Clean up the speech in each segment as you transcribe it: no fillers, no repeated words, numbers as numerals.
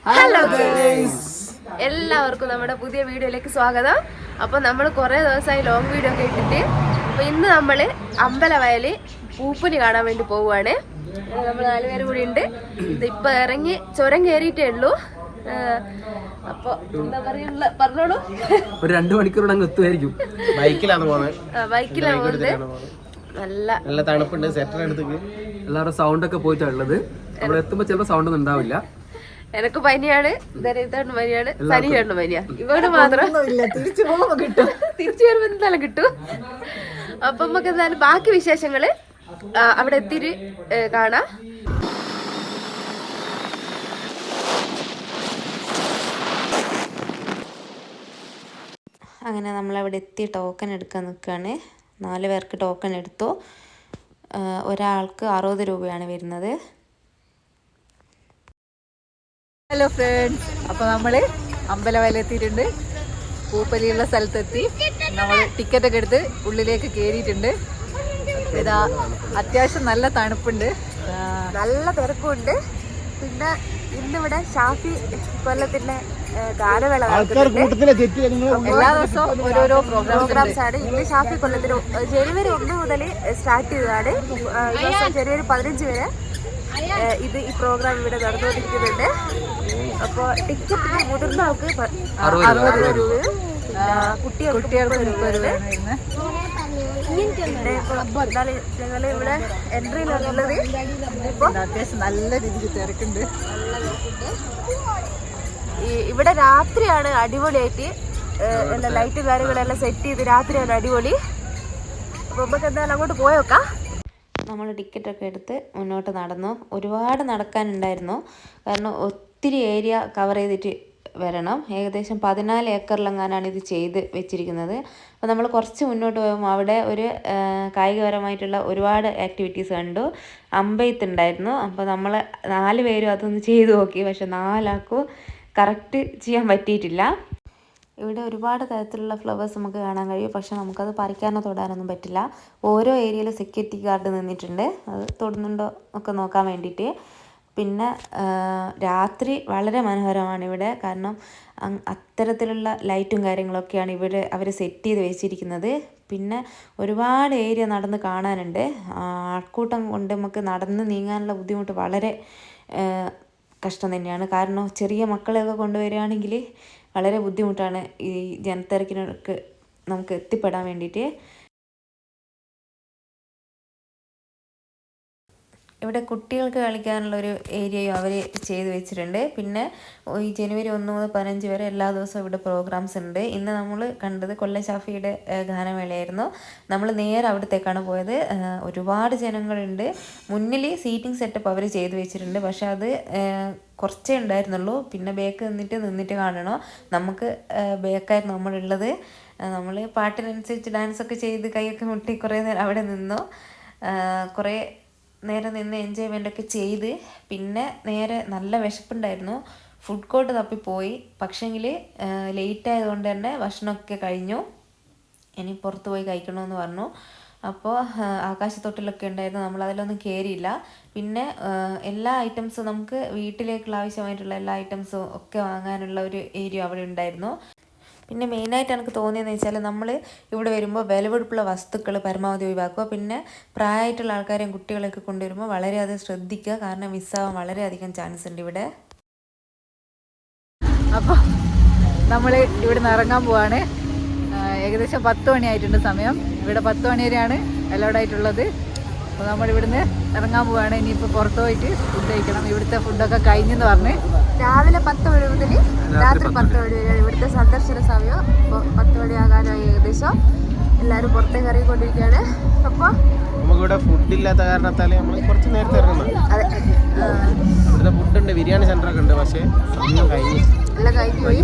Hello guys, എല്ലാവർക്കും നമ്മുടെ പുതിയ വീഡിയോയിലേക്ക് സ്വാഗതം. അപ്പോൾ നമ്മൾ കുറേ ദിവസമായി ലോങ് വീഡിയോ ഒക്കെ ഇട്ടിട്ട്, അപ്പോൾ ഇന്ന് നമ്മൾ അമ്പലവയലിൽ പൂപ്പുലി കാണാൻ വേണ്ടി പോവുകയാണ്. നമ്മൾ 4 പേരും കൂടി ഉണ്ട്. ഇപ്പൊ ഇറങ്ങി ചുരം കയറിയിട്ടേ ഉള്ളൂ. അപ്പോൾ എന്താ പറയുക, പറഞ്ഞോളൂ. ഒരു 2 മണിക്കൂർ അങ്ങ് എത്തുമായിരിക്കും. ബൈക്കിലാണ് പോകുന്നത്. നല്ല തണുപ്പുണ്ട്. സെറ്റർ എടുത്തേക്ക് എല്ലാവരുടെ സൗണ്ട് ഒക്കെ പോയിട്ടുള്ളത്. നമ്മൾ എത്തുമ്പോ ചിലപ്പോൾ സൗണ്ട് ഒന്നും ഉണ്ടാവില്ല. എനക്ക് പനിയാണ്, ഇതാണ് പനിയാണ്, സനിയാണ് പനിയാ. ഇവോട് മാത്രം തിരിച്ചു വരുമ്പോ എന്തായാലും കിട്ടും. അപ്പൊ നമുക്ക് എന്തായാലും ബാക്കി വിശേഷങ്ങള് അവിടെ എത്തിയിട്ട് കാണാം. അങ്ങനെ നമ്മളവിടെ എത്തി ടോക്കൺ എടുക്കാൻ നിൽക്കുകയാണ്. 4 പേർക്ക് ടോക്കൺ എടുത്തു. ഒരാൾക്ക് 60 രൂപയാണ് വരുന്നത്. ഹലോ ഫ്രണ്ട്സ്, അപ്പോൾ നമ്മൾ അമ്പലവയൽ എത്തിയിട്ടുണ്ട്. പൂപ്പലിയുള്ള സ്ഥലത്തെത്തി. നമ്മൾ ടിക്കറ്റൊക്കെ എടുത്ത് ഉള്ളിലേക്ക് കയറിയിട്ടുണ്ട്. ഇതാ അത്യാവശ്യം നല്ല തണുപ്പുണ്ട്, നല്ല തിരക്കുണ്ട്. പിന്നെ ഇന്നിവിടെ ഷാഫി കൊല്ലത്തിന്റെ ഗാനമേള എല്ലാ ദിവസവും ഓരോരോ പ്രോഗ്രാംസ് ആണ്. ഇന്ന് ഷാഫി കൊല്ലത്തിന് ജനുവരി 1 മുതൽ സ്റ്റാർട്ട് ചെയ്തതാണ്. ജനുവരി 15 വരെ ഈ പ്രോഗ്രാം ഇവിടെ നടന്നുകൊണ്ടിരിക്കുന്നുണ്ട്. അപ്പോൾ ടിക്കറ്റിന് മുതിർന്നവർക്ക് 60 രൂപ, കുട്ടികൾക്ക് 30 രൂപയാണ് ഇന്ന്. ഞങ്ങൾ ഇവിടെ എൻട്രിയിലുള്ളത്. ഇപ്പോൾ അത്യാവശ്യം നല്ല രീതിക്ക് തിരക്കുണ്ട്. ഇവിടെ രാത്രിയാണ് അടിപൊളിയായിട്ട് എല്ലാം ലൈറ്റും കാര്യങ്ങളെല്ലാം സെറ്റ് ചെയ്ത് രാത്രിയാണ് അടിപൊളി. അപ്പോൾ നമുക്ക് എന്തായാലും അങ്ങോട്ട് പോയേക്കാം. നമ്മൾ ടിക്കറ്റൊക്കെ എടുത്ത് മുന്നോട്ട് നടന്നു. ഒരുപാട് നടക്കാനുണ്ടായിരുന്നു, കാരണം ഒത്തിരി ഏരിയ കവർ ചെയ്തിട്ട് വരണം. ഏകദേശം 14 ഏക്കറിലെങ്ങാനാണ് ഇത് ചെയ്ത് വെച്ചിരിക്കുന്നത്. അപ്പോൾ നമ്മൾ കുറച്ച് മുന്നോട്ട് പോകുമ്പോൾ അവിടെ ഒരു കായികപരമായിട്ടുള്ള ഒരുപാട് ആക്ടിവിറ്റീസ് കണ്ടു. അമ്പെയ്ത്തുണ്ടായിരുന്നു. അപ്പോൾ നമ്മൾ 4 പേരും അതൊന്ന് ചെയ്ത് നോക്കി. പക്ഷെ 4 ആൾക്കും കറക്റ്റ് ചെയ്യാൻ പറ്റിയിട്ടില്ല. ഇവിടെ ഒരുപാട് തരത്തിലുള്ള ഫ്ലവേഴ്സ് നമുക്ക് കാണാൻ കഴിയും. പക്ഷെ നമുക്കത് പറിക്കാനോ തൊടാനൊന്നും പറ്റില്ല. ഓരോ ഏരിയയിലും സെക്യൂരിറ്റി ഗാർഡ് നിന്നിട്ടുണ്ട്, അത് തൊടുന്നുണ്ടോ ഒക്കെ നോക്കാൻ വേണ്ടിയിട്ട്. പിന്നെ രാത്രി വളരെ മനോഹരമാണ് ഇവിടെ, കാരണം അത്തരത്തിലുള്ള ലൈറ്റും കാര്യങ്ങളൊക്കെയാണ് ഇവിടെ അവർ സെറ്റ് ചെയ്ത് വെച്ചിരിക്കുന്നത്. പിന്നെ ഒരുപാട് ഏരിയ നടന്ന് കാണാനുണ്ട്. ആൾക്കൂട്ടം കൊണ്ട് നമുക്ക് നടന്ന് നീങ്ങാനുള്ള ബുദ്ധിമുട്ട് വളരെ കഷ്ടം തന്നെയാണ്. കാരണം ചെറിയ മക്കളെയൊക്കെ കൊണ്ടുവരികയാണെങ്കിൽ വളരെ ബുദ്ധിമുട്ടാണ് ഈ ജനത്തിരക്കിനൊക്കെ നമുക്ക് എത്തിപ്പെടാൻ വേണ്ടിയിട്ട്. ഇവിടെ കുട്ടികൾക്ക് കളിക്കാനുള്ളൊരു ഏരിയയും അവർ ചെയ്ത് വെച്ചിട്ടുണ്ട്. പിന്നെ ഈ ജനുവരി 1 മുതൽ 15 വരെ എല്ലാ ദിവസവും ഇവിടെ പ്രോഗ്രാംസ് ഉണ്ട്. ഇന്ന് നമ്മൾ കണ്ടത് കൊല്ലം ഷാഫിയുടെ ഗാനമേളയായിരുന്നു. നമ്മൾ നേരെ അവിടത്തേക്കാണ് പോയത്. ഒരുപാട് ജനങ്ങളുണ്ട്. മുന്നിൽ സീറ്റിംഗ് സെറ്റപ്പ് അവർ ചെയ്ത് വെച്ചിട്ടുണ്ട്. പക്ഷെ അത് കുറച്ചേ ഉണ്ടായിരുന്നുള്ളൂ. പിന്നെ ബേക്ക് നിന്നിട്ട് കാണണോ. നമുക്ക് ബേക്കായിരുന്നു നമ്മളുള്ളത്. നമ്മൾ പാട്ടിനനുസരിച്ച് ഡാൻസൊക്കെ ചെയ്ത് കൈയൊക്കെ മുട്ടി കുറേ നേരം അവിടെ നിന്നു. കുറേ നേരെ നിന്ന് എൻജോയ്മെൻ്റൊക്കെ ചെയ്ത് പിന്നെ നേരെ നല്ല വിശപ്പുണ്ടായിരുന്നു. Food court തപ്പിപ്പോയി. പക്ഷേങ്കിൽ ലേറ്റ് ആയതുകൊണ്ട് തന്നെ ഭക്ഷണമൊക്കെ കഴിഞ്ഞു. ഇനി പുറത്ത് പോയി കഴിക്കണമെന്ന് പറഞ്ഞു. അപ്പോൾ ആകാശത്തൊട്ടിലൊക്കെ ഉണ്ടായിരുന്നു. നമ്മൾ അതിലൊന്നും കയറിയില്ല. പിന്നെ എല്ലാ ഐറ്റംസും നമുക്ക് വീട്ടിലേക്കുള്ള ആവശ്യമായിട്ടുള്ള എല്ലാ ഐറ്റംസും ഒക്കെ വാങ്ങാനുള്ള ഒരു ഏരിയ അവിടെ ഉണ്ടായിരുന്നു. പിന്നെ മെയിനായിട്ട് എനിക്ക് തോന്നിയെന്ന് വെച്ചാൽ നമ്മൾ ഇവിടെ വരുമ്പോൾ വിലപിടിപ്പുള്ള വസ്തുക്കൾ പരമാവധി ഒഴിവാക്കുക. പിന്നെ പ്രായമായിട്ടുള്ള ആൾക്കാരെയും കുട്ടികളെയൊക്കെ കൊണ്ടുവരുമ്പോൾ വളരെയധികം ശ്രദ്ധിക്കുക, കാരണം മിസ്സാവാൻ വളരെയധികം ചാൻസ് ഉണ്ട് ഇവിടെ. അപ്പോൾ നമ്മൾ ഇവിടെ നിന്ന് ഇറങ്ങാൻ പോവാണ്. ഏകദേശം 10 മണിയായിട്ടുണ്ട് സമയം. ഇവിടെ 10 മണി വരെയാണ് അലൗഡ് ആയിട്ടുള്ളത്. അപ്പോൾ നമ്മളിവിടുന്ന് ഇറങ്ങാൻ പോവുകയാണ്. ഇനിയിപ്പോൾ പുറത്ത് പോയിട്ട് ഫുഡ് കഴിക്കണം. ഇവിടുത്തെ ഫുഡൊക്കെ കഴിഞ്ഞെന്ന് പറഞ്ഞ് രാവിലെ 10 മണി മുതൽ രാത്രി 10 മണി വരെയാണ് ഇവിടുത്തെ സന്ദർശന സമയം. ഇപ്പോൾ 10 മണിയാകാനായി ഏകദേശം. എല്ലാവരും പുറത്തേക്ക് ഇറങ്ങിക്കൊണ്ടിരിക്കുകയാണ്. അപ്പോൾ നമുക്കിവിടെ ഫുഡ് ഇല്ലാത്ത കാരണത്താൽ നമ്മൾ കുറച്ച് നേരത്തെ ഇറങ്ങുന്നത്. അതെ, ഇവിടുത്തെ ഫുഡുണ്ട്, ബിരിയാണി സെൻ്ററൊക്കെ ഉണ്ട്. പക്ഷേ എല്ലാം കഴിഞ്ഞു പോയി.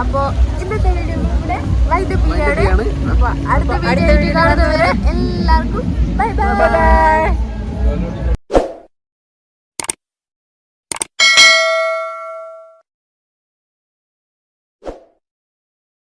അപ്പോൾ ഇന്നത്തെ വീഡിയോ ഇവിടെ വൈൻഡപ്പ് ചെയ്യാണ്. അപ്പോൾ അടുത്ത വീഡിയോ കാണുന്നവരെ എല്ലാവർക്കും ബൈ ബൈ.